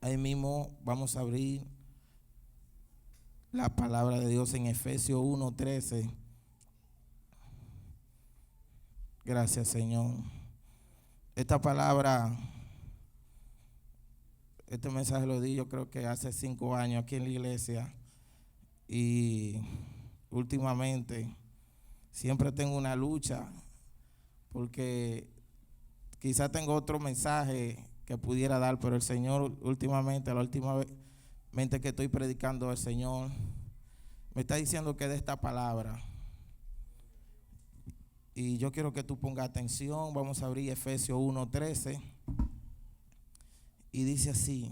Ahí mismo vamos a abrir la palabra de Dios en Efesios 1:13. Gracias, Señor. Esta palabra, este mensaje lo di yo creo que hace 5 años aquí en la iglesia, y últimamente siempre tengo una lucha porque quizás tengo otro mensaje que pudiera dar, pero el Señor últimamente, la última vez que estoy predicando, el Señor me está diciendo que de esta palabra. Y yo quiero que tú pongas atención. Vamos a abrir Efesios 1:13. Y dice así: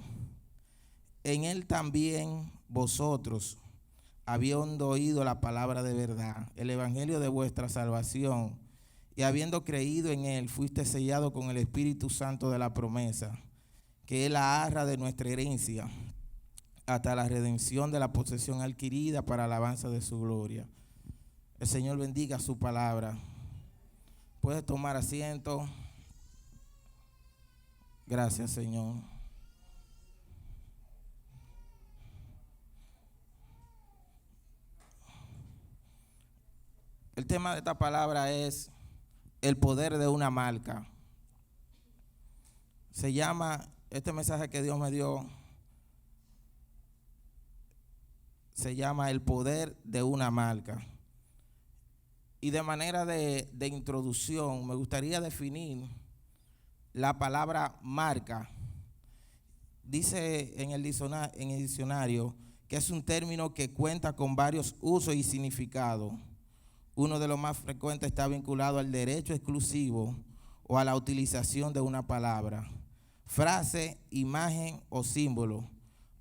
en él también vosotros, habiendo oído la palabra de verdad, el evangelio de vuestra salvación, y habiendo creído en él, fuiste sellado con el Espíritu Santo de la promesa, que es la arra de nuestra herencia, hasta la redención de la posesión adquirida para alabanza de su gloria. El Señor bendiga su palabra. Puedes tomar asiento. Gracias, Señor. El tema de esta palabra es el poder de una marca. Se llama, este mensaje que Dios me dio, se llama el poder de una marca. Y de manera de introducción, me gustaría definir la palabra marca. Dice en el diccionario que es un término que cuenta con varios usos y significados. Uno de los más frecuentes está vinculado al derecho exclusivo o a la utilización de una palabra, frase, imagen o símbolo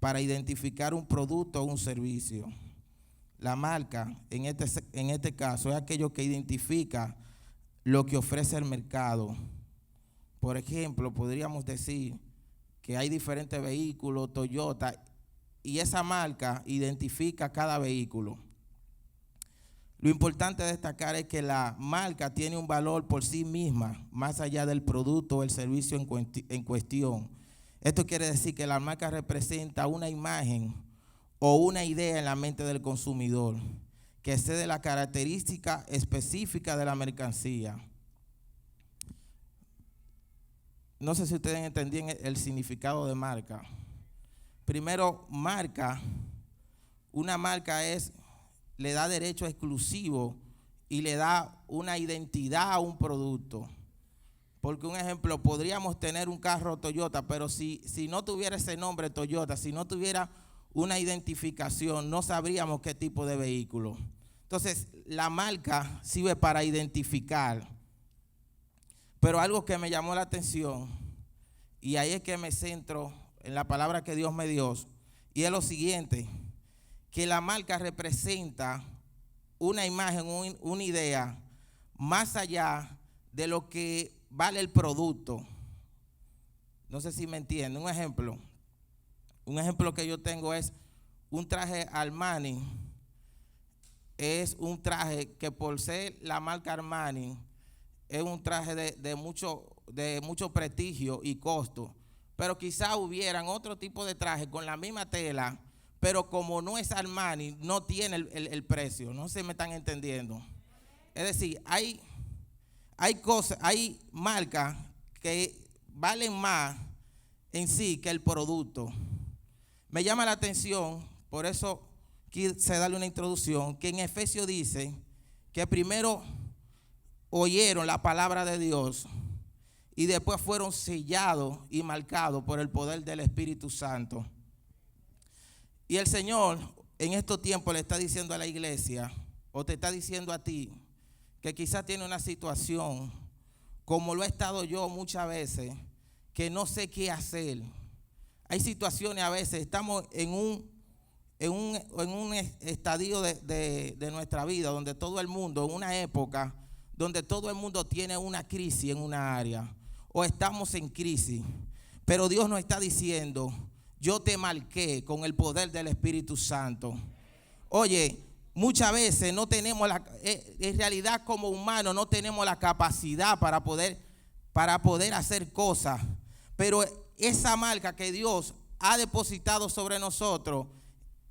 para identificar un producto o un servicio. La marca, en este caso, es aquello que identifica lo que ofrece el mercado. Por ejemplo, podríamos decir que hay diferentes vehículos, Toyota, y esa marca identifica cada vehículo. Lo importante de destacar es que la marca tiene un valor por sí misma, más allá del producto o el servicio en cuestión. Esto quiere decir que la marca representa una imagen o una idea en la mente del consumidor que excede la característica específica de la mercancía. No sé si ustedes entendían el significado de marca. Primero, marca. Una marca le da derecho exclusivo y le da una identidad a un producto. Porque un ejemplo, podríamos tener un carro Toyota, pero si no tuviera ese nombre Toyota, si no tuviera una identificación, no sabríamos qué tipo de vehículo. Entonces, la marca sirve para identificar. Pero algo que me llamó la atención, y ahí es que me centro en la palabra que Dios me dio, y es lo siguiente: que la marca representa una imagen, una idea, más allá de lo que vale el producto. No sé si me entienden. Un ejemplo que yo tengo es un traje Armani. Es un traje que, por ser la marca Armani, es un traje de mucho prestigio y costo. Pero quizá hubieran otro tipo de traje con la misma tela, pero como no es Armani, no tiene el precio. No sé si me están entendiendo. Es decir, hay marcas que valen más en sí que el producto. Me llama la atención, por eso quise darle una introducción, que en Efesios dice que primero oyeron la palabra de Dios y después fueron sellados y marcados por el poder del Espíritu Santo. Y el Señor en estos tiempos le está diciendo a la iglesia, o te está diciendo a ti, que quizás tiene una situación, como lo he estado yo muchas veces, que no sé qué hacer. Hay situaciones, a veces estamos en un estadio de nuestra vida, donde todo el mundo, en una época donde todo el mundo tiene una crisis en una área, o estamos en crisis. Pero Dios nos está diciendo: yo te marqué con el poder del Espíritu Santo. Oye, muchas veces no tenemos en realidad como humanos no tenemos la capacidad para poder hacer cosas, pero esa marca que Dios ha depositado sobre nosotros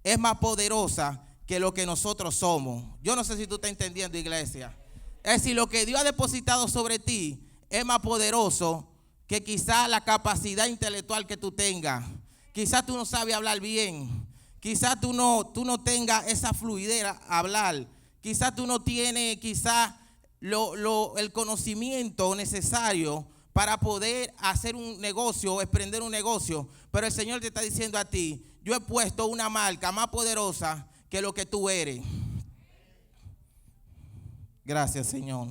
es más poderosa que lo que nosotros somos. Yo no sé si tú estás entendiendo, iglesia. Es decir, lo que Dios ha depositado sobre ti es más poderoso que quizás la capacidad intelectual que tú tengas. Quizás tú no sabes hablar bien. Quizás tú no tengas esa fluidez a hablar. Quizás tú no tienes el conocimiento necesario para poder hacer un negocio o emprender un negocio. Pero el Señor te está diciendo a ti: yo he puesto una marca más poderosa que lo que tú eres. Gracias, Señor.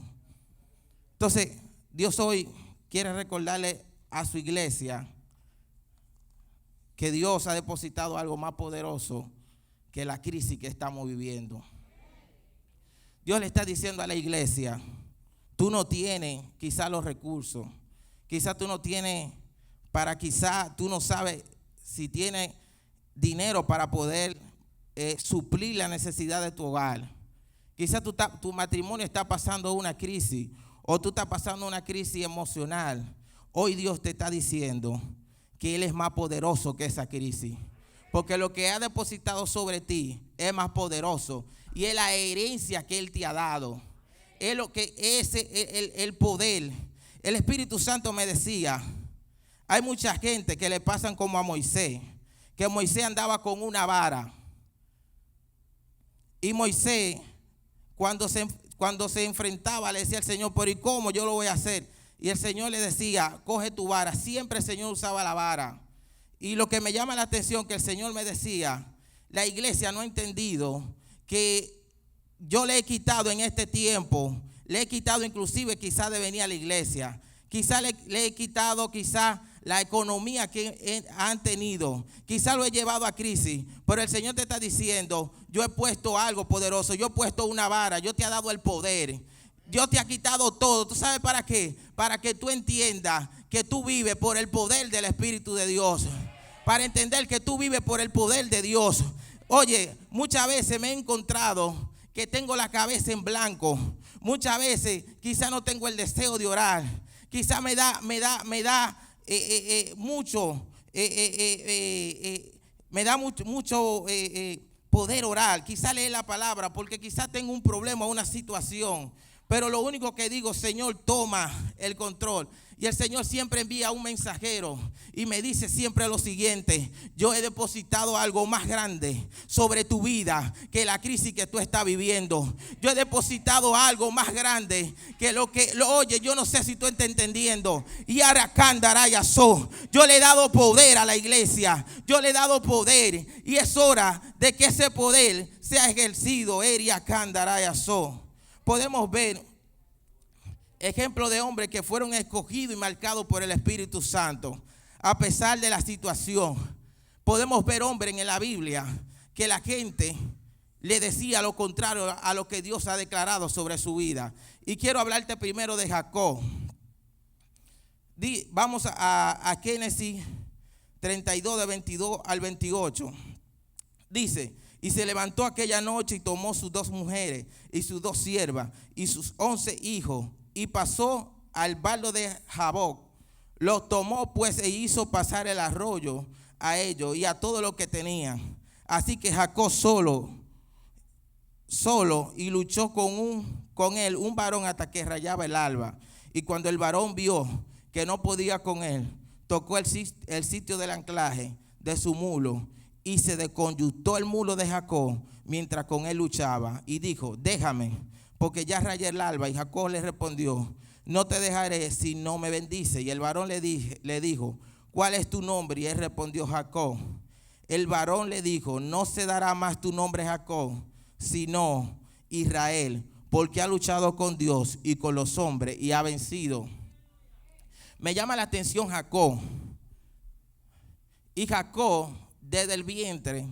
Entonces, Dios hoy quiere recordarle a su iglesia que Dios ha depositado algo más poderoso que la crisis que estamos viviendo. Dios le está diciendo a la iglesia: tú no tienes quizás los recursos, quizás tú no tienes quizás tú no sabes si tienes dinero para poder suplir la necesidad de tu hogar. Quizás tu matrimonio está pasando una crisis, o tú estás pasando una crisis emocional. Hoy Dios te está diciendo que Él es más poderoso que esa crisis, porque lo que ha depositado sobre ti es más poderoso, y es la herencia que Él te ha dado. Es lo que es el poder. El Espíritu Santo me decía: hay mucha gente que le pasan como a Moisés, que Moisés andaba con una vara, y Moisés cuando se enfrentaba le decía al Señor: pero ¿y cómo yo lo voy a hacer? Y el Señor le decía: coge tu vara. Siempre el Señor usaba la vara. Y lo que me llama la atención, que el Señor me decía: la iglesia no ha entendido que yo le he quitado en este tiempo, le he quitado inclusive quizás de venir a la iglesia. Quizás le he quitado la economía que han tenido. Quizás lo he llevado a crisis. Pero el Señor te está diciendo: yo he puesto algo poderoso. Yo he puesto una vara. Yo te he dado el poder. Dios te ha quitado todo. ¿Tú sabes para qué? Para que tú entiendas que tú vives por el poder del Espíritu de Dios. Para entender que tú vives por el poder de Dios. Oye, muchas veces me he encontrado que tengo la cabeza en blanco. Muchas veces quizás no tengo el deseo de orar. Quizás me da mucho poder orar. Quizás leer la palabra, porque quizás tengo un problema, una situación. Pero lo único que digo: Señor, toma el control. Y el Señor siempre envía un mensajero y me dice siempre lo siguiente: yo he depositado algo más grande sobre tu vida que la crisis que tú estás viviendo. Yo he depositado algo más grande que oye, yo no sé si tú estás entendiendo. Y Aracandarayazó, yo le he dado poder a la iglesia. Yo le he dado poder, y es hora de que ese poder sea ejercido. Eriacandarayazó. Podemos ver ejemplos de hombres que fueron escogidos y marcados por el Espíritu Santo a pesar de la situación. Podemos ver hombres en la Biblia que la gente le decía lo contrario a lo que Dios ha declarado sobre su vida. Y quiero hablarte primero de Jacob. Vamos a Génesis 32, de 22 al 28. Dice: y se levantó aquella noche y tomó sus 2 mujeres y sus 2 siervas y sus 11 hijos, y pasó al valdo de Jaboc. Los tomó pues e hizo pasar el arroyo a ellos y a todo lo que tenían. Así que Jacob solo y luchó con él un varón hasta que rayaba el alba. Y cuando el varón vio que no podía con él, tocó el sitio del anclaje de su mulo, y se desconyuntó el mulo de Jacob mientras con él luchaba, y dijo: déjame, porque ya rayé el alba. Y Jacob le respondió: no te dejaré si no me bendice. Y el varón le dijo: ¿cuál es tu nombre? Y él respondió: Jacob. El varón le dijo: no se dará más tu nombre Jacob, sino Israel, porque ha luchado con Dios y con los hombres y ha vencido. Me llama la atención Jacob. Y Jacob, desde el vientre,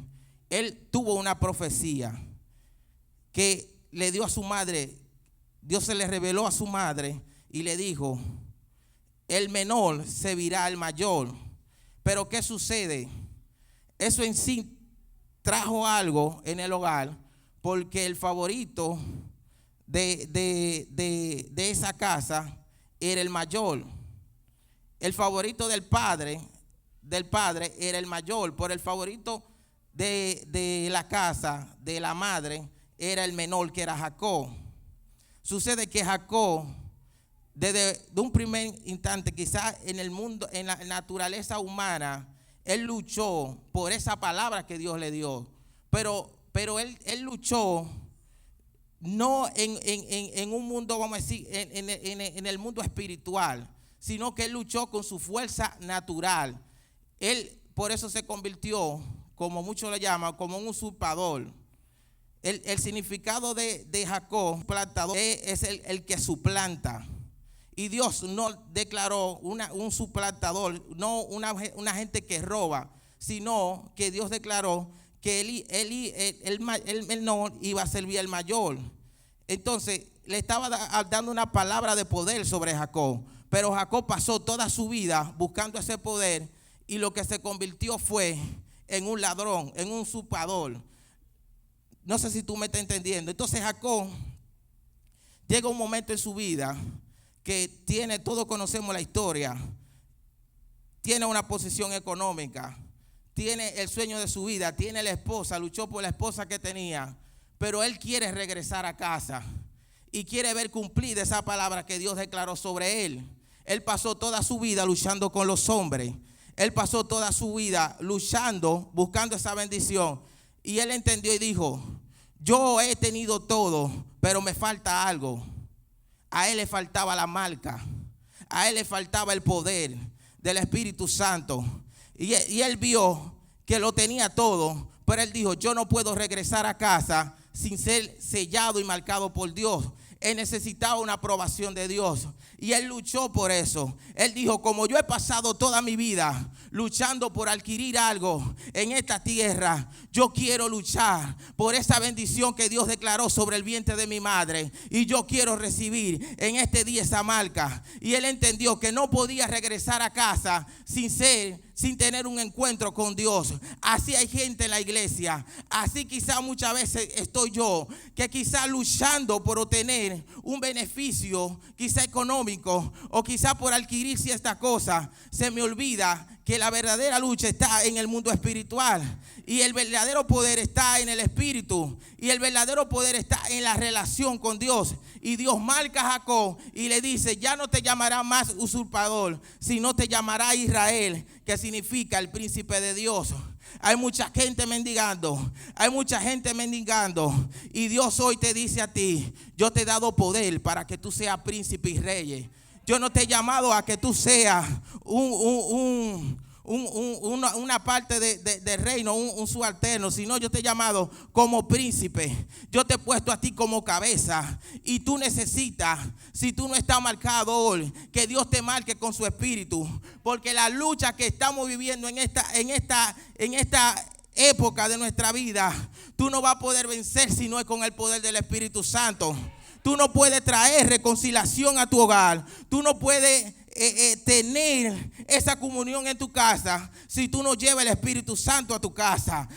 él tuvo una profecía que le dio a su madre. Dios se le reveló a su madre y le dijo: el menor servirá al mayor. Pero ¿qué sucede? Eso en sí trajo algo en el hogar, porque el favorito de esa casa era el mayor. El favorito del padre del padre era el mayor, pero el favorito de la casa, de la madre, era el menor, que era Jacob. Sucede que Jacob, desde un primer instante, quizás en el mundo, en la naturaleza humana, él luchó por esa palabra que Dios le dio. Pero él luchó no en un mundo, vamos a decir, en el mundo espiritual, sino que él luchó con su fuerza natural. Él por eso se convirtió, como muchos lo llaman, como un usurpador. El significado de Jacob, plantador, es el que suplanta. Y Dios no declaró un suplantador, no una gente que roba, sino que Dios declaró que el menor iba a servir al mayor. Entonces le estaba dando una palabra de poder sobre Jacob. Pero Jacob pasó toda su vida buscando ese poder, y lo que se convirtió fue en un ladrón, en un usurpador. No sé si tú me estás entendiendo. Entonces Jacob llega un momento en su vida que tiene, todos conocemos la historia, tiene una posición económica, tiene el sueño de su vida, tiene la esposa, luchó por la esposa que tenía, pero él quiere regresar a casa y quiere ver cumplida esa palabra que Dios declaró sobre él. Él pasó toda su vida luchando con los hombres, él pasó toda su vida luchando, buscando esa bendición, y él entendió y dijo: yo he tenido todo, pero me falta algo. A él le faltaba la marca, a él le faltaba el poder del Espíritu Santo. Y él vio que lo tenía todo, pero él dijo: yo no puedo regresar a casa sin ser sellado y marcado por Dios. Él necesitaba una aprobación de Dios, y él luchó por eso. Él dijo: como yo he pasado toda mi vida luchando por adquirir algo en esta tierra, yo quiero luchar por esa bendición que Dios declaró sobre el vientre de mi madre, y yo quiero recibir en este día esa marca. Y él entendió que no podía regresar a casa sin tener un encuentro con Dios. Así hay gente en la iglesia, así quizá muchas veces estoy yo, que quizá luchando por obtener un beneficio, quizá económico, o quizá por adquirir cierta cosa, se me olvida que la verdadera lucha está en el mundo espiritual, y el verdadero poder está en el espíritu, y el verdadero poder está en la relación con Dios. Y Dios marca a Jacob y le dice: ya no te llamará más usurpador, sino te llamará Israel, que significa el príncipe de Dios. Hay mucha gente mendigando, y Dios hoy te dice a ti: yo te he dado poder para que tú seas príncipe y rey. Yo no te he llamado a que tú seas una parte de reino, un subalterno, sino yo te he llamado como príncipe. Yo te he puesto a ti como cabeza, y tú necesitas, si tú no estás marcado hoy, que Dios te marque con su espíritu, porque la lucha que estamos viviendo en esta época de nuestra vida, tú no vas a poder vencer si no es con el poder del Espíritu Santo. Tú no puedes traer reconciliación a tu hogar. Tú no puedes tener esa comunión en tu casa si tú no llevas el Espíritu Santo a tu casa.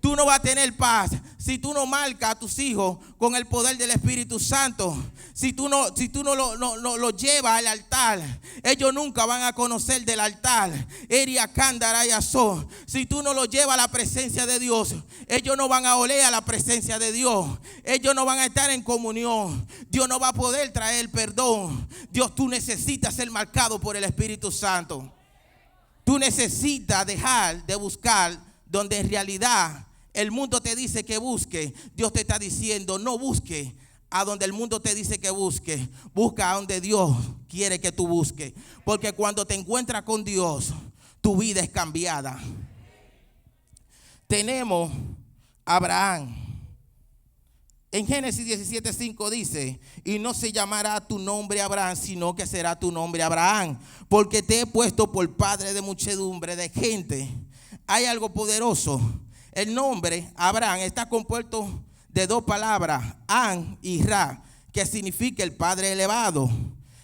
Tú no vas a tener paz si tú no marcas a tus hijos con el poder del Espíritu Santo. Si tú no lo llevas al altar, ellos nunca van a conocer del altar. Si tú no lo llevas a la presencia de Dios, ellos no van a oler a la presencia de Dios. Ellos no van a estar en comunión. Dios no va a poder traer perdón. Dios, tú necesitas ser marcado por el Espíritu Santo. Tú necesitas dejar de buscar donde en realidad el mundo te dice que busque. Dios te está diciendo: no busque a donde el mundo te dice que busque. Busca a donde Dios quiere que tú busques. Porque cuando te encuentras con Dios, tu vida es cambiada. Tenemos a Abraham. En Génesis 17:5 dice: y no se llamará tu nombre Abraham, sino que será tu nombre Abraham, porque te he puesto por padre de muchedumbre de gente. Hay algo poderoso. El nombre Abraham está compuesto de dos palabras, An y Ra, que significa el padre elevado.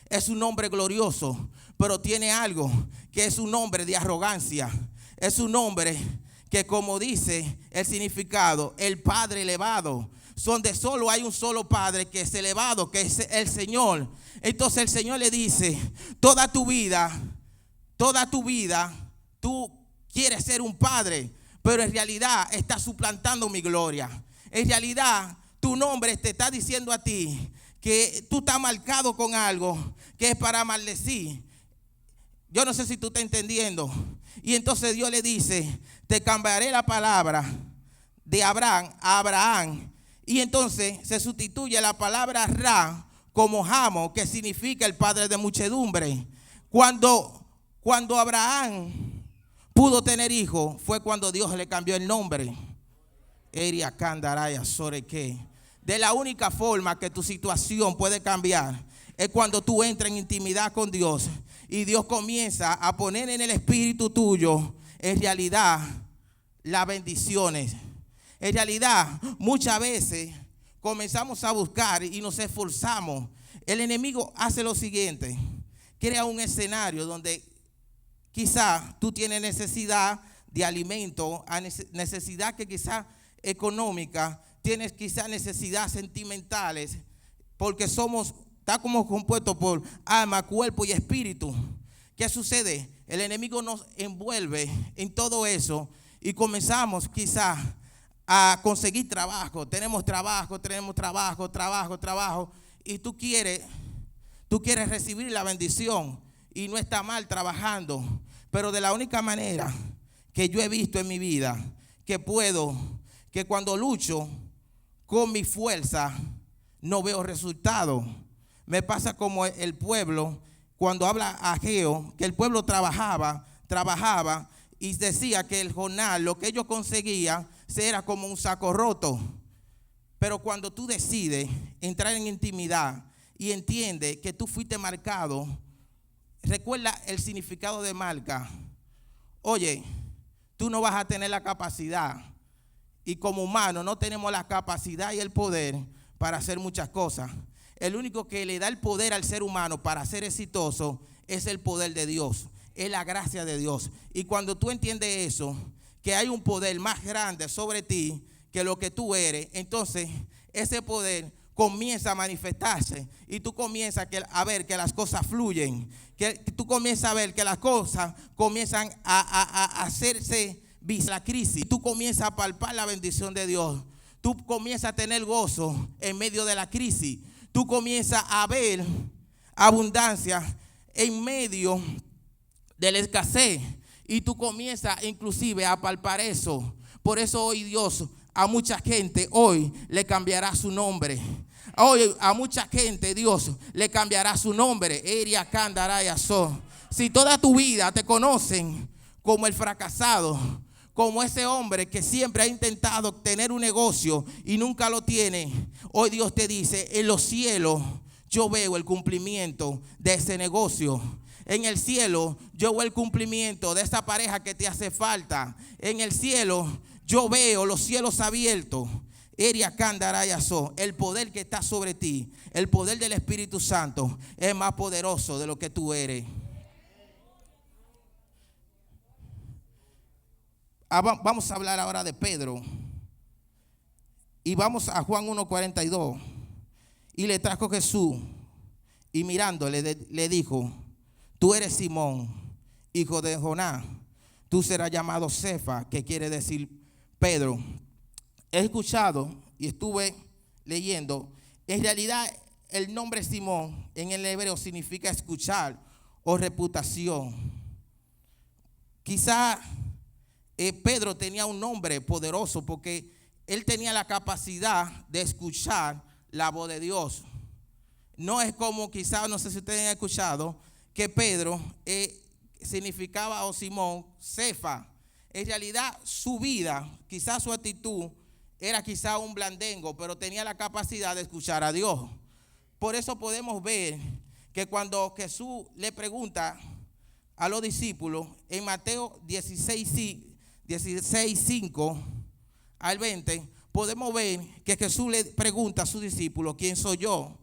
Es un nombre glorioso, pero tiene algo que es un nombre de arrogancia. Es un nombre que, como dice el significado, el padre elevado, donde solo hay un solo padre que es elevado, que es el Señor. Entonces el Señor le dice: toda tu vida toda tu vida tú quieres ser un padre, pero en realidad estás suplantando mi gloria. En realidad tu nombre te está diciendo a ti que tú estás marcado con algo que es para maldecir. Yo no sé si tú estás entendiendo. Y entonces Dios le dice, te cambiaré la palabra de Abraham a Abraham. Y entonces se sustituye la palabra Ra como Jamo, que significa el padre de muchedumbre. Cuando Abraham pudo tener hijo, fue cuando Dios le cambió el nombre. Eria Candaraya Soreke. De la única forma que tu situación puede cambiar es cuando tú entras en intimidad con Dios y Dios comienza a poner en el espíritu tuyo, en realidad, las bendiciones. En realidad, muchas veces comenzamos a buscar y nos esforzamos. El enemigo hace lo siguiente: crea un escenario donde quizá tú tienes necesidad de alimento, necesidad que quizá económica, tienes quizá necesidades sentimentales, porque está como compuesto por alma, cuerpo y espíritu. ¿Qué sucede? El enemigo nos envuelve en todo eso y comenzamos quizá a conseguir trabajo. Tenemos trabajo, y tú quieres recibir la bendición, y no está mal trabajando, pero de la única manera que yo he visto en mi vida que cuando lucho con mi fuerza no veo resultado. Me pasa como el pueblo, cuando habla Ageo, que el pueblo trabajaba y decía que el jornal, lo que ellos conseguían, era como un saco roto. Pero cuando tú decides entrar en intimidad y entiendes que tú fuiste marcado, recuerda el significado de marca. Oye, tú no vas a tener la capacidad, y como humanos no tenemos la capacidad y el poder para hacer muchas cosas. El único que le da el poder al ser humano para ser exitoso es el poder de Dios, es la gracia de Dios. Y cuando tú entiendes eso, que hay un poder más grande sobre ti que lo que tú eres, entonces ese poder comienza a manifestarse y tú comienzas a ver que las cosas fluyen, que tú comienzas a ver que las cosas comienzan a hacerse vista la crisis. Tú comienzas a palpar la bendición de Dios. Tú comienzas a tener gozo en medio de la crisis. Tú comienzas a ver abundancia en medio de la escasez. Y tú comienzas inclusive a palpar eso. Por eso hoy Dios a mucha gente hoy le cambiará su nombre. Hoy a mucha gente Dios le cambiará su nombre. Eria Candaraya So. Si toda tu vida te conocen como el fracasado, como ese hombre que siempre ha intentado tener un negocio y nunca lo tiene, hoy Dios te dice: en los cielos yo veo el cumplimiento de ese negocio. En el cielo yo veo el cumplimiento de esa pareja que te hace falta. En el cielo yo veo los cielos abiertos. Eria Candaraya So. El poder que está sobre ti, el poder del Espíritu Santo, es más poderoso de lo que tú eres. Vamos a hablar ahora de Pedro. Y vamos a Juan 1:42. Y le trajo Jesús, y mirándole le dijo: tú eres Simón, hijo de Jonás. Tú serás llamado Cefa, que quiere decir Pedro. He escuchado y estuve leyendo. En realidad el nombre Simón en el hebreo significa escuchar o reputación. Quizá Pedro tenía un nombre poderoso porque él tenía la capacidad de escuchar la voz de Dios. No es como quizá, no sé si ustedes han escuchado, que Pedro significaba, o Simón, Cefa. En realidad su vida, quizá su actitud era quizá un blandengo, pero tenía la capacidad de escuchar a Dios. Por eso podemos ver que cuando Jesús le pregunta a los discípulos en Mateo 16:5 al 20, podemos ver que Jesús le pregunta a sus discípulos: ¿quién soy yo?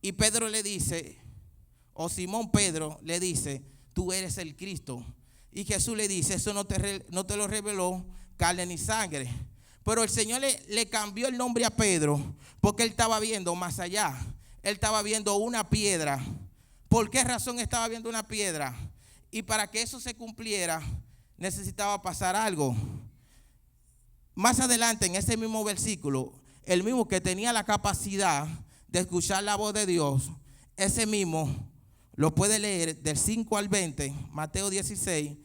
Y Pedro le dice, o Simón Pedro le dice: tú eres el Cristo. Y Jesús le dice: eso no te lo reveló carne ni sangre. Pero el Señor le cambió el nombre a Pedro porque él estaba viendo más allá. Él estaba viendo una piedra. ¿Por qué razón estaba viendo una piedra? Y para que eso se cumpliera, necesitaba pasar algo. Más adelante, en ese mismo versículo, el mismo que tenía la capacidad de escuchar la voz de Dios, ese mismo lo puede leer del 5 al 20, Mateo 16.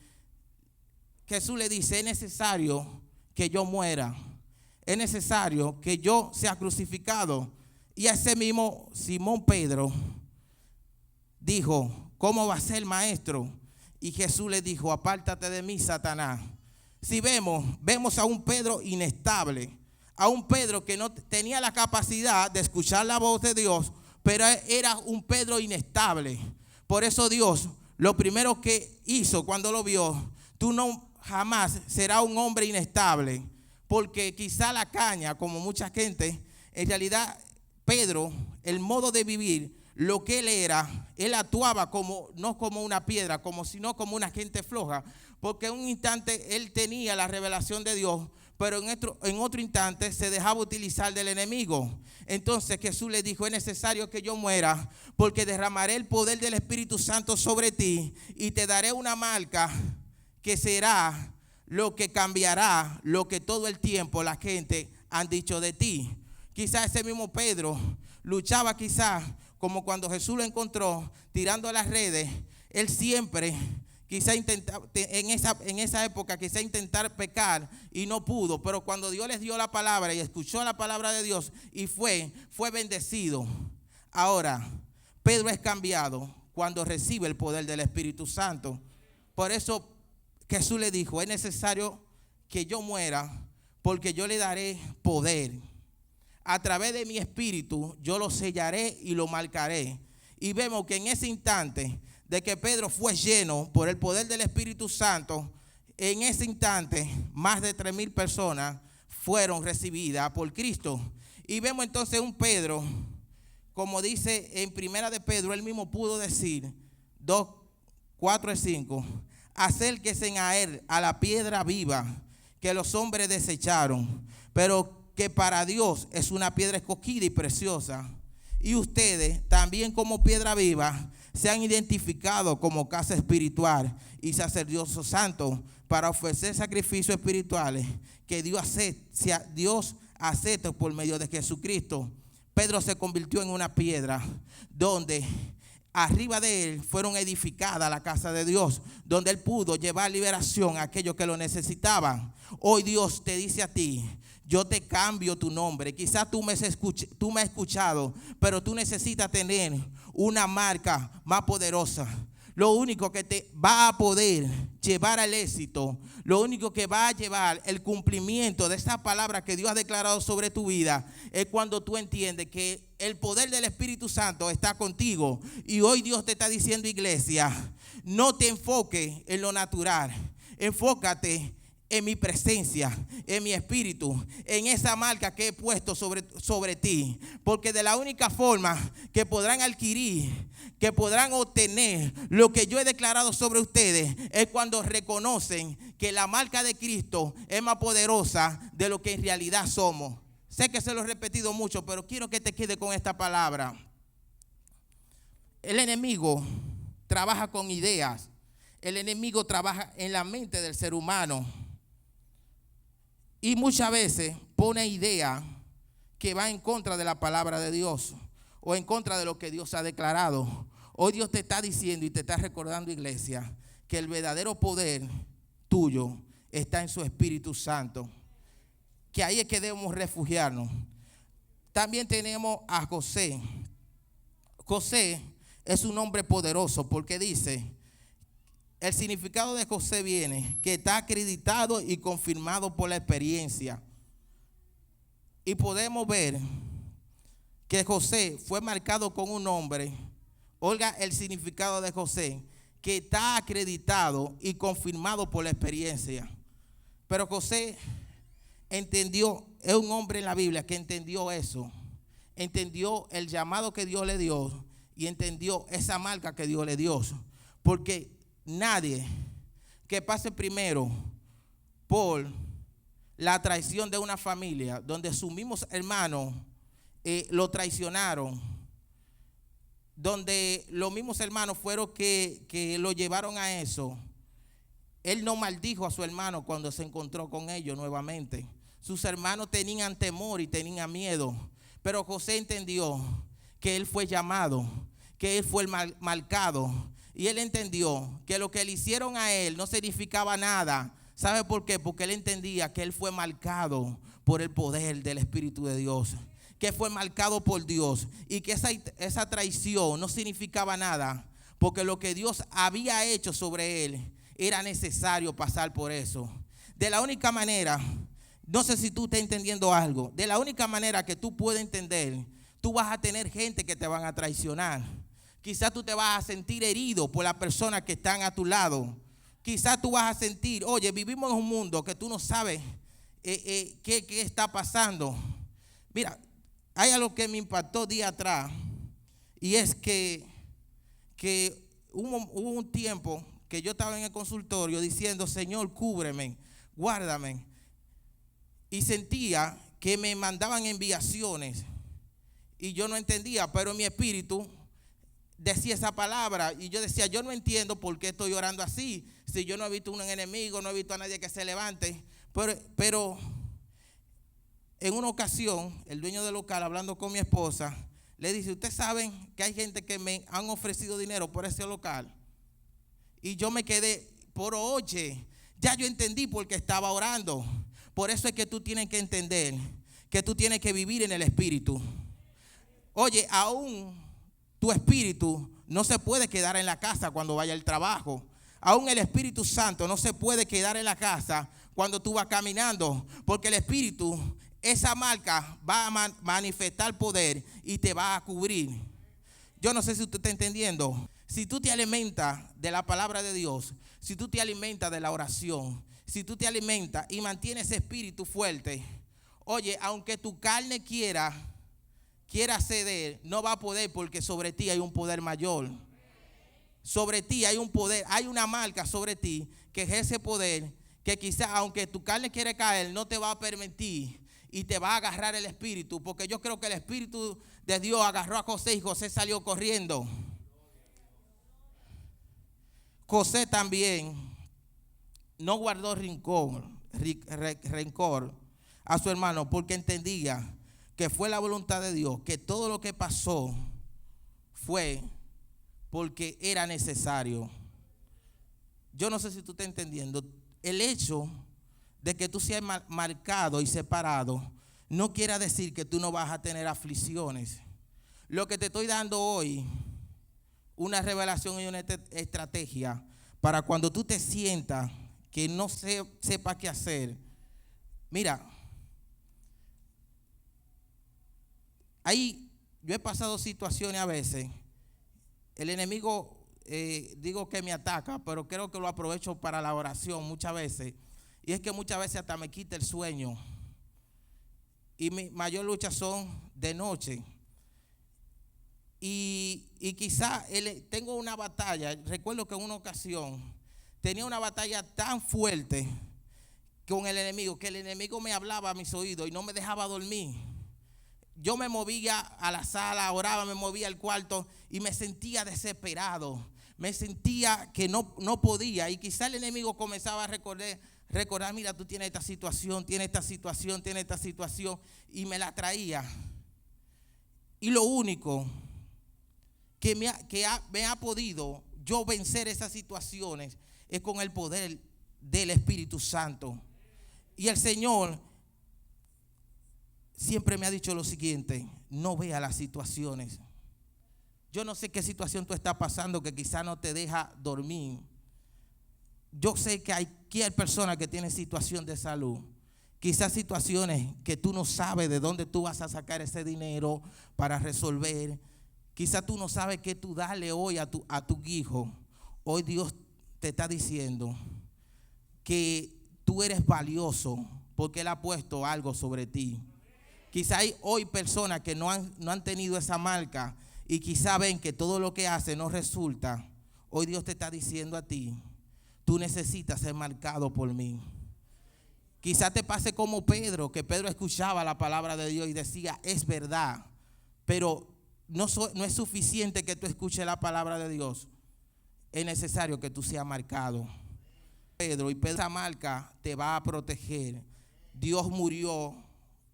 Jesús le dice: es necesario que yo muera, es necesario que yo sea crucificado. Y ese mismo Simón Pedro dijo: ¿cómo va a ser, maestro? Y Jesús le dijo: apártate de mí, Satanás. Si vemos a un Pedro inestable, a un Pedro que no tenía la capacidad de escuchar la voz de Dios, pero era un Pedro inestable. Por eso Dios, lo primero que hizo cuando lo vio: tú no jamás serás un hombre inestable, porque quizá la caña, como mucha gente, en realidad Pedro, el modo de vivir, lo que él era, él actuaba como, no como una piedra, sino como una gente floja, porque en un instante él tenía la revelación de Dios, pero en otro instante se dejaba utilizar del enemigo. Entonces Jesús le dijo: es necesario que yo muera, porque derramaré el poder del Espíritu Santo sobre ti y te daré una marca que será lo que cambiará lo que todo el tiempo la gente han dicho de ti. Quizá ese mismo Pedro luchaba, quizá como cuando Jesús lo encontró tirando las redes. Él siempre quizá intentaba, en esa época quizá intentar pecar y no pudo, pero cuando Dios les dio la palabra y escuchó la palabra de Dios y fue bendecido. Ahora, Pedro es cambiado cuando recibe el poder del Espíritu Santo. Por eso Jesús le dijo: es necesario que yo muera, porque yo le daré poder. A través de mi espíritu yo lo sellaré y lo marcaré. Y vemos que en ese instante de que Pedro fue lleno por el poder del Espíritu Santo, en ese instante más de 3,000 personas fueron recibidas por Cristo. Y vemos entonces un Pedro, como dice en Primera de Pedro, él mismo pudo decir 2, 4 y 5: acérquense a él, a la piedra viva que los hombres desecharon, pero que para Dios es una piedra escogida y preciosa. Y ustedes también, como piedra viva, se han identificado como casa espiritual y sacerdocio santo para ofrecer sacrificios espirituales que Dios acepta por medio de Jesucristo. Pedro se convirtió en una piedra donde arriba de él fueron edificadas la casa de Dios, donde él pudo llevar liberación a aquellos que lo necesitaban. Hoy Dios te dice a ti: yo te cambio tu nombre. Quizás tú me has escuchado, pero tú necesitas tener una marca más poderosa. Lo único que te va a poder llevar al éxito, lo único que va a llevar el cumplimiento de esa palabra que Dios ha declarado sobre tu vida, es cuando tú entiendes que el poder del Espíritu Santo está contigo. Y hoy Dios te está diciendo, iglesia, no te enfoques en lo natural, enfócate en mi presencia, en mi espíritu, en esa marca que he puesto sobre ti. Porque de la única forma que podrán adquirir, que podrán obtener lo que yo he declarado sobre ustedes, es cuando reconocen que la marca de Cristo es más poderosa de lo que en realidad somos. Sé que se lo he repetido mucho, pero quiero que te quede con esta palabra. El enemigo trabaja con ideas. El enemigo trabaja en la mente del ser humano. Y muchas veces pone ideas que van en contra de la palabra de Dios o en contra de lo que Dios ha declarado. Hoy Dios te está diciendo y te está recordando, iglesia, que el verdadero poder tuyo está en su Espíritu Santo, que ahí es que debemos refugiarnos. También tenemos a José. José es un hombre poderoso porque dice, el significado de José viene que está acreditado y confirmado por la experiencia. Y podemos ver que José fue marcado con un nombre. Oiga el significado de José, que está acreditado y confirmado por la experiencia. Pero José entendió, es un hombre en la Biblia que entendió eso. Entendió el llamado que Dios le dio y entendió esa marca que Dios le dio. Porque nadie que pase primero por la traición de una familia donde sus mismos hermanos lo traicionaron, donde los mismos hermanos fueron que lo llevaron a eso, él no maldijo a su hermano cuando se encontró con ellos nuevamente. Sus hermanos tenían temor y tenían miedo, pero José entendió que él fue llamado, que él fue el marcado, y él entendió que lo que le hicieron a él no significaba nada. ¿Sabe por qué? Porque él entendía que él fue marcado por el poder del Espíritu de Dios, que fue marcado por Dios, y que esa traición no significaba nada, porque lo que Dios había hecho sobre él era necesario pasar por eso. De la única manera, no sé si tú estás entendiendo algo, de la única manera que tú puedes entender, tú vas a tener gente que te van a traicionar. Quizás tú te vas a sentir herido por las personas que están a tu lado. Quizás tú vas a sentir, oye, vivimos en un mundo que tú no sabes qué está pasando. Mira, hay algo que me impactó día atrás, y es que hubo un tiempo que yo estaba en el consultorio diciendo, Señor, cúbreme, guárdame, y sentía que me mandaban enviaciones y yo no entendía, pero en mi espíritu decía esa palabra, y yo decía, yo no entiendo por qué estoy orando así, si yo no he visto un enemigo, no he visto a nadie que se levante. Pero en una ocasión, el dueño del local, hablando con mi esposa, le dice, ¿ustedes saben que hay gente que me han ofrecido dinero por ese local? Y yo me quedé, oye, ya yo entendí por qué estaba orando. Por eso es que tú tienes que entender que tú tienes que vivir en el Espíritu. Oye, aún tu espíritu no se puede quedar en la casa cuando vaya al trabajo. Aún el Espíritu Santo no se puede quedar en la casa cuando tú vas caminando, porque el Espíritu, esa marca va a manifestar poder y te va a cubrir. Yo no sé si usted está entendiendo. Si tú te alimentas de la palabra de Dios, si tú te alimentas de la oración, si tú te alimentas y mantienes ese espíritu fuerte, oye, aunque tu carne quiera ceder, no va a poder, porque sobre ti hay un poder mayor. Sobre ti hay un poder, hay una marca sobre ti que es ese poder que quizás aunque tu carne quiere caer, no te va a permitir y te va a agarrar el espíritu, porque yo creo que el Espíritu de Dios agarró a José y José salió corriendo. José también no guardó rencor a su hermano, porque entendía que fue la voluntad de Dios, que todo lo que pasó fue porque era necesario. Yo no sé si tú estás entendiendo. El hecho de que tú seas marcado y separado no quiere decir que tú no vas a tener aflicciones. Lo que te estoy dando hoy, una revelación y una estrategia para cuando tú te sientas que no sepas qué hacer. Mira, yo he pasado situaciones a veces. El enemigo, digo que me ataca, pero creo que lo aprovecho para la oración muchas veces. Y es que muchas veces hasta me quita el sueño. Y mi mayor lucha son de noche. Y quizá tengo una batalla. Recuerdo que en una ocasión tenía una batalla tan fuerte con el enemigo, que el enemigo me hablaba a mis oídos y no me dejaba dormir. Yo me movía a la sala, oraba, me movía al cuarto y me sentía desesperado. Me sentía que no podía. Y quizá el enemigo comenzaba a recordar, mira, tú tienes esta situación, tienes esta situación, tienes esta situación. Y me la traía. Y lo único que me ha podido yo vencer esas situaciones es con el poder del Espíritu Santo. Y el Señor siempre me ha dicho lo siguiente: no vea las situaciones. Yo no sé qué situación tú estás pasando que quizá no te deja dormir. Yo sé que hay personas que tienen situación de salud, quizás situaciones que tú no sabes de dónde tú vas a sacar ese dinero para resolver. Quizás tú no sabes qué tú darle hoy a tu hijo. Hoy Dios te está diciendo que tú eres valioso porque Él ha puesto algo sobre ti. Quizá hay hoy personas que no han tenido esa marca y quizá ven que todo lo que hace no resulta. Hoy Dios te está diciendo a ti, tú necesitas ser marcado por mí. Quizá te pase como Pedro, que Pedro escuchaba la palabra de Dios y decía, es verdad, pero no es suficiente que tú escuches la palabra de Dios. Es necesario que tú seas marcado. Pedro, esa marca te va a proteger. Dios murió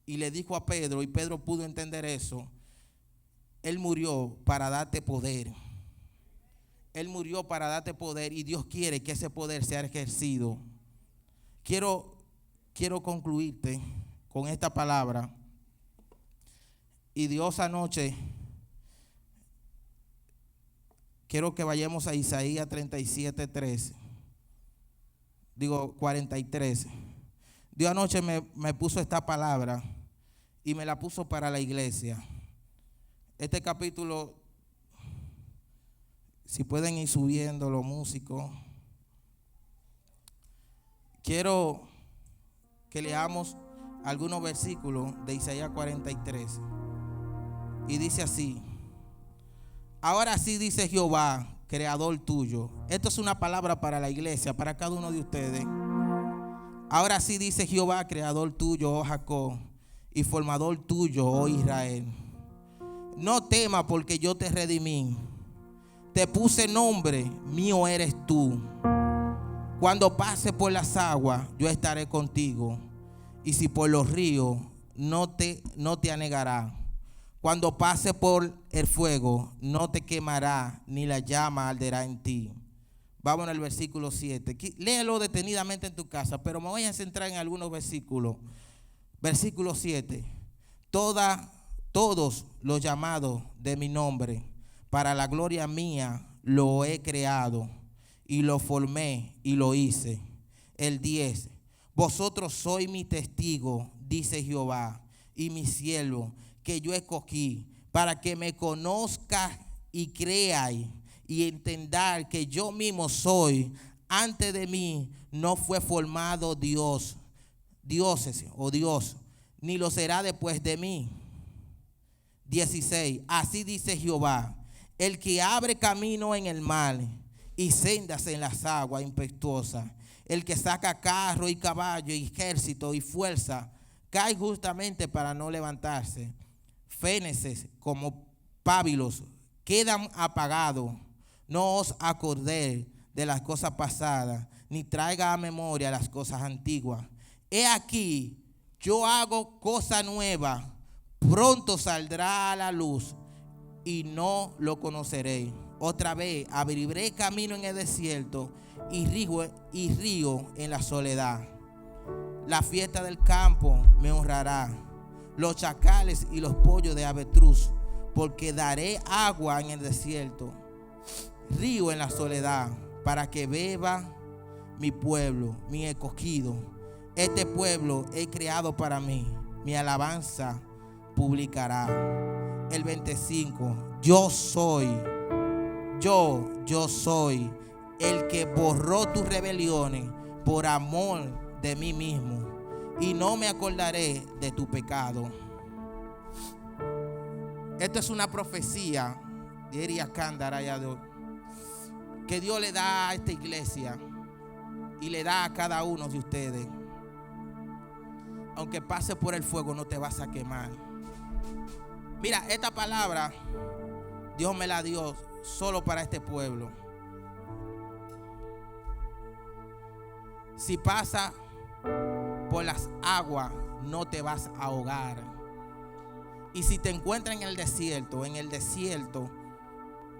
y le dijo a Pedro, y Pedro pudo entender eso. Él murió para darte poder. Él murió para darte poder y Dios quiere que ese poder sea ejercido. Quiero concluirte con esta palabra. Y Dios anoche, quiero que vayamos a Isaías 37:13. 43. Dios anoche me puso esta palabra y me la puso para la iglesia. Este capítulo, si pueden ir subiendo los músicos, quiero que leamos algunos versículos de Isaías 43. Y dice así: ahora sí dice Jehová, creador tuyo. Esto es una palabra para la iglesia, para cada uno de ustedes. Ahora sí dice Jehová, creador tuyo, oh Jacob, y formador tuyo, oh Israel. No temas, porque yo te redimí. Te puse nombre, mío eres tú. Cuando pases por las aguas, yo estaré contigo. Y si por los ríos, no te anegará. Cuando pases por el fuego, no te quemará, ni la llama arderá en ti. Vamos al versículo 7. Léelo detenidamente en tu casa, pero me voy a centrar en algunos versículos. Versículo 7. Todos los llamados de mi nombre, para la gloria mía, lo he creado, y lo formé y lo hice. El 10. Vosotros sois mi testigo, dice Jehová, y mi siervo, que yo escogí, para que me conozcas y creáis, y entendáis que yo mismo soy. Antes de mí no fue formado dioses, ni lo será después de mí. 16. Así dice Jehová, el que abre camino en el mar y sendas en las aguas impetuosas, el que saca carro y caballo y ejército y fuerza, cae justamente para no levantarse. Féneces como pábilos quedan apagados. No os acordéis de las cosas pasadas, ni traiga a memoria las cosas antiguas. He aquí, yo hago cosa nueva, pronto saldrá a la luz y no lo conoceréis. Otra vez abriré camino en el desierto y río en la soledad. La fiesta del campo me honrará, los chacales y los pollos de avestruz, porque daré agua en el desierto, río en la soledad, para que beba mi pueblo, mi escogido. Este pueblo he creado para mí, mi alabanza publicará. El 25. Yo soy el que borró tus rebeliones por amor de mí mismo, y no me acordaré de tu pecado. Esto es una profecía que Dios le da a esta iglesia y le da a cada uno de ustedes. Aunque pase por el fuego, no te vas a quemar. Mira, esta palabra Dios me la dio solo para este pueblo. Si pasa por las aguas, no te vas a ahogar. Y si te encuentras en el desierto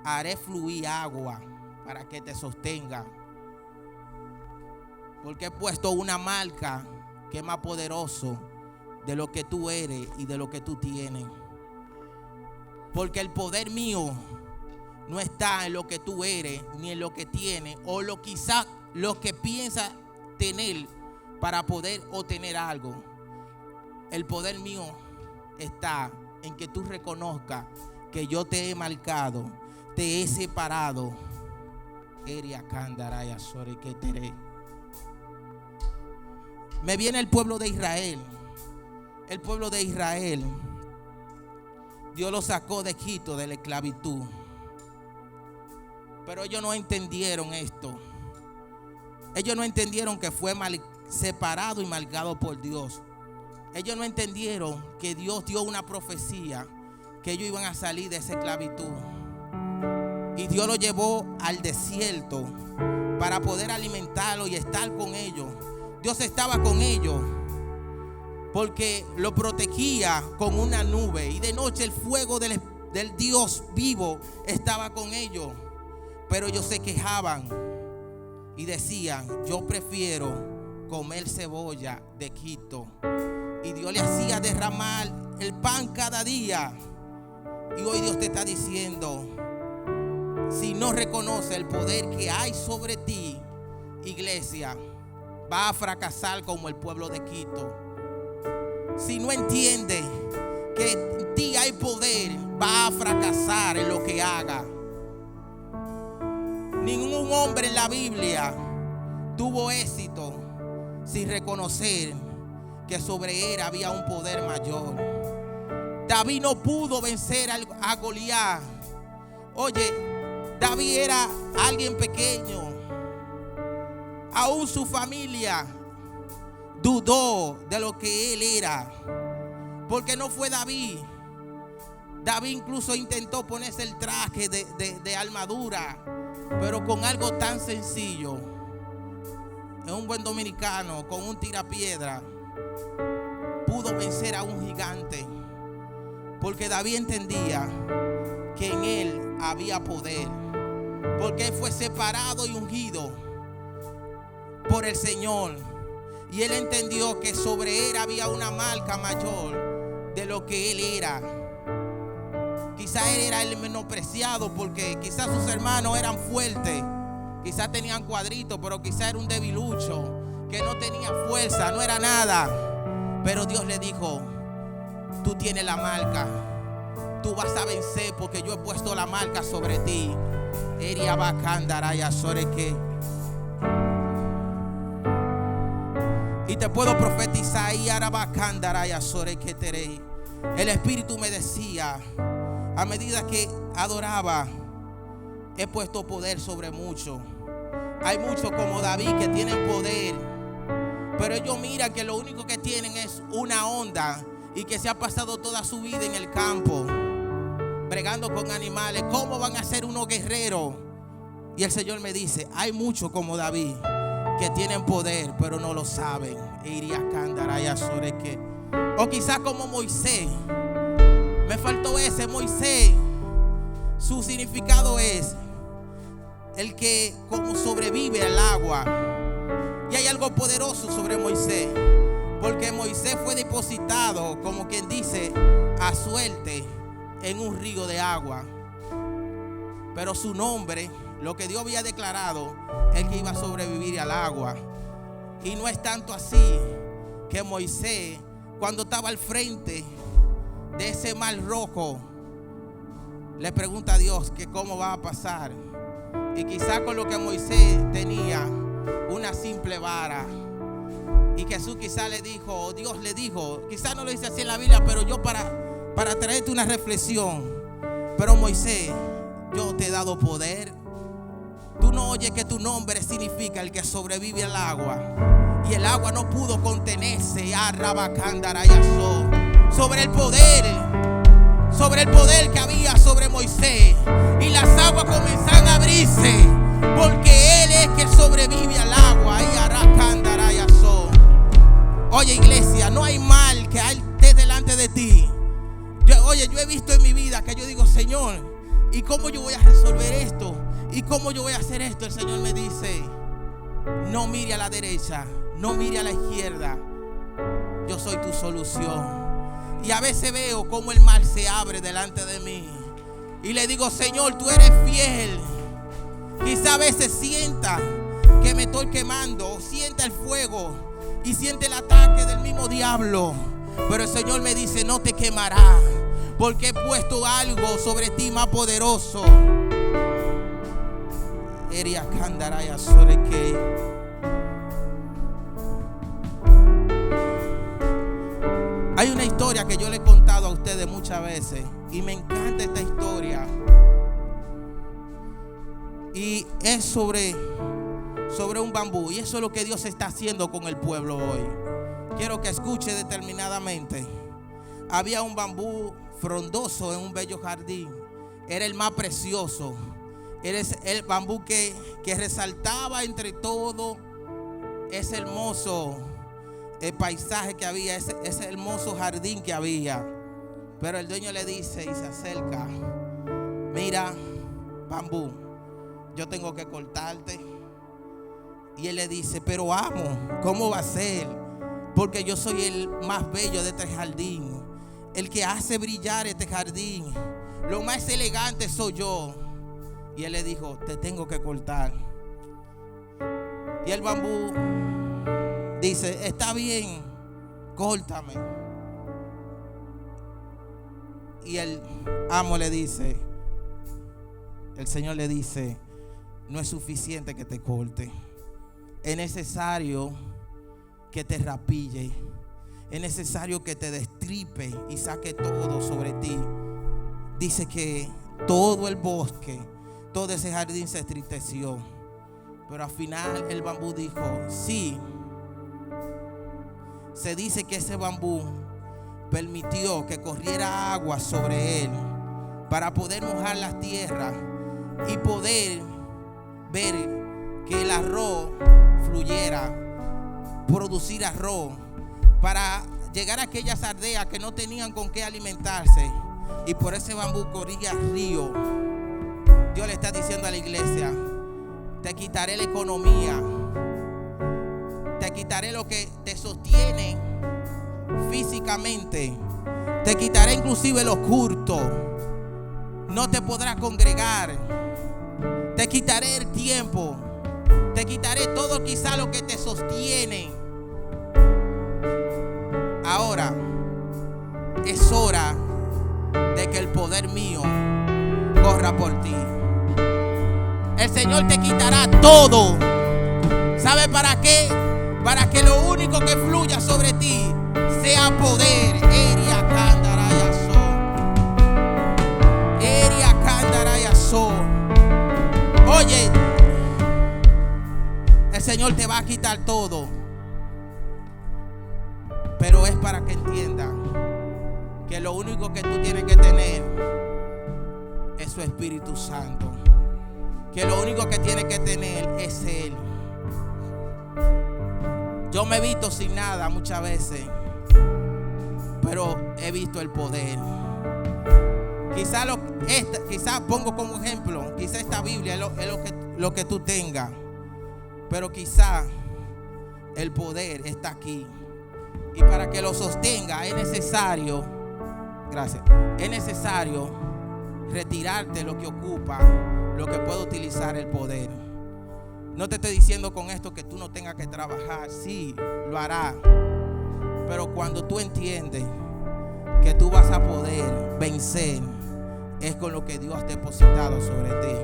haré fluir agua para que te sostenga. Porque he puesto una marca que es más poderoso de lo que tú eres y de lo que tú tienes. Porque el poder mío no está en lo que tú eres ni en lo que tienes, o quizás lo que piensas tener para poder obtener algo. El poder mío está en que tú reconozcas que yo te he marcado, te he separado. Me viene el pueblo de Israel. El pueblo de Israel, Dios lo sacó de Egipto, de la esclavitud. Pero ellos no entendieron esto. Ellos no entendieron que fue separado y marcado por Dios. Ellos no entendieron que Dios dio una profecía que ellos iban a salir de esa esclavitud. Y Dios los llevó al desierto para poder alimentarlos y estar con ellos. Dios estaba con ellos porque lo protegía con una nube, y de noche el fuego del Dios vivo estaba con ellos. Pero ellos se quejaban y decían: yo prefiero comer cebolla de Egipto. Y Dios le hacía derramar el pan cada día. Y hoy Dios te está diciendo: si no reconoce el poder que hay sobre ti, iglesia, va a fracasar como el pueblo de Quito. Si no entiende que en ti hay poder, va a fracasar en lo que haga. Ningún hombre en la Biblia tuvo éxito sin reconocer que sobre él había un poder mayor. David no pudo vencer a Goliat. Oye, David era alguien pequeño. Aún su familia dudó de lo que él era, porque no fue David. David incluso intentó ponerse el traje de armadura, pero con algo tan sencillo. Es un buen dominicano, con un tirapiedra pudo vencer a un gigante, porque David entendía que en él había poder, porque él fue separado y ungido por el Señor, y él entendió que sobre él había una marca mayor de lo que él era. Quizás él era el menospreciado, porque quizás sus hermanos eran fuertes, quizás tenían cuadritos, pero quizás era un debilucho que no tenía fuerza, no era nada. Pero Dios le dijo: tú tienes la marca, tú vas a vencer, porque yo he puesto la marca sobre ti. Y te puedo profetizar, el Espíritu me decía, a medida que adoraba, he puesto poder sobre muchos. Hay muchos como David que tienen poder, pero ellos miran que lo único que tienen es una onda, y que se ha pasado toda su vida en el campo bregando con animales. ¿Cómo van a ser unos guerreros? Y el Señor me dice: hay muchos como David que tienen poder, pero no lo saben. O quizás como Moisés. Me faltó ese. Moisés, su significado es el que como sobrevive al agua. Y hay algo poderoso sobre Moisés, porque Moisés fue depositado, como quien dice, a suerte en un río de agua. Pero su nombre, lo que Dios había declarado, es que iba a sobrevivir al agua. Y no es tanto así que Moisés, cuando estaba al frente de ese mar rojo, le pregunta a Dios que cómo va a pasar. Y quizás con lo que Moisés tenía, una simple vara, y Jesús quizás le dijo, o Dios le dijo, quizás no lo dice así en la Biblia, pero yo para traerte una reflexión: pero Moisés, yo te he dado poder. Tú no oyes que tu nombre significa el que sobrevive al agua, y el agua no pudo contenerse sobre el poder que había sobre Moisés, y las aguas comenzaron a abrirse, porque él es que sobrevive al agua. Oye, iglesia, no hay mal que esté delante de ti. Yo he visto en mi vida que yo digo: Señor, ¿y cómo yo voy a resolver esto? ¿Y cómo yo voy a hacer esto? El Señor me dice: no mire a la derecha, no mire a la izquierda, yo soy tu solución. Y a veces veo cómo el mar se abre delante de mí, y le digo: Señor, tú eres fiel. Quizá a veces sienta que me estoy quemando, o sienta el fuego y siente el ataque del mismo diablo, pero el Señor me dice: no te quemará, porque he puesto algo sobre ti más poderoso. Hay una historia que yo le he contado a ustedes muchas veces, y me encanta esta historia, y es sobre un bambú, y eso es lo que Dios está haciendo con el pueblo hoy. Quiero que escuche determinadamente. Había un bambú frondoso en un bello jardín. Era el más precioso. Era el bambú que resaltaba entre todo ese hermoso paisaje que había, ese hermoso jardín que había. Pero el dueño le dice y se acerca: mira, bambú, yo tengo que cortarte. Y él le dice: pero amo, ¿cómo va a ser? Porque yo soy el más bello de este jardín, el que hace brillar este jardín, lo más elegante soy yo. Y él le dijo: te tengo que cortar. Y el bambú dice: está bien, córtame. Y el amo le dice, el Señor le dice: no es suficiente que te corte, es necesario que te rapille, es necesario que te destripe y saque todo sobre ti. Dice que todo el bosque, todo ese jardín se entristeció. Pero al final el bambú dijo: sí. Se dice que ese bambú permitió que corriera agua sobre él para poder mojar las tierras y poder ver que el arroz fluyera, producir arroz, para llegar a aquellas aldeas que no tenían con qué alimentarse. Y por ese bambú corría río. Dios le está diciendo a la iglesia: te quitaré la economía, te quitaré lo que te sostiene físicamente, te quitaré inclusive los cultos, no te podrás congregar, te quitaré el tiempo, te quitaré todo quizá lo que te sostiene. Ahora es hora de que el poder mío corra por ti. El Señor te quitará todo. ¿Sabe para qué? Para que lo único que fluya sobre ti sea poder. Eria Candarayaso. Oye, el Señor te va a quitar todo, pero es para que entiendas que lo único que tú tienes que tener es su Espíritu Santo. Que lo único que tienes que tener es Él. Yo me he visto sin nada muchas veces, pero he visto el poder. Quizás pongo como ejemplo, quizás esta Biblia es lo que tú tengas, pero quizás el poder está aquí. Y para que lo sostenga es necesario, gracias, es necesario retirarte lo que ocupa, lo que puede utilizar el poder. No te estoy diciendo con esto que tú no tengas que trabajar. Sí, lo harás. Pero cuando tú entiendes que tú vas a poder vencer, es con lo que Dios ha depositado sobre ti.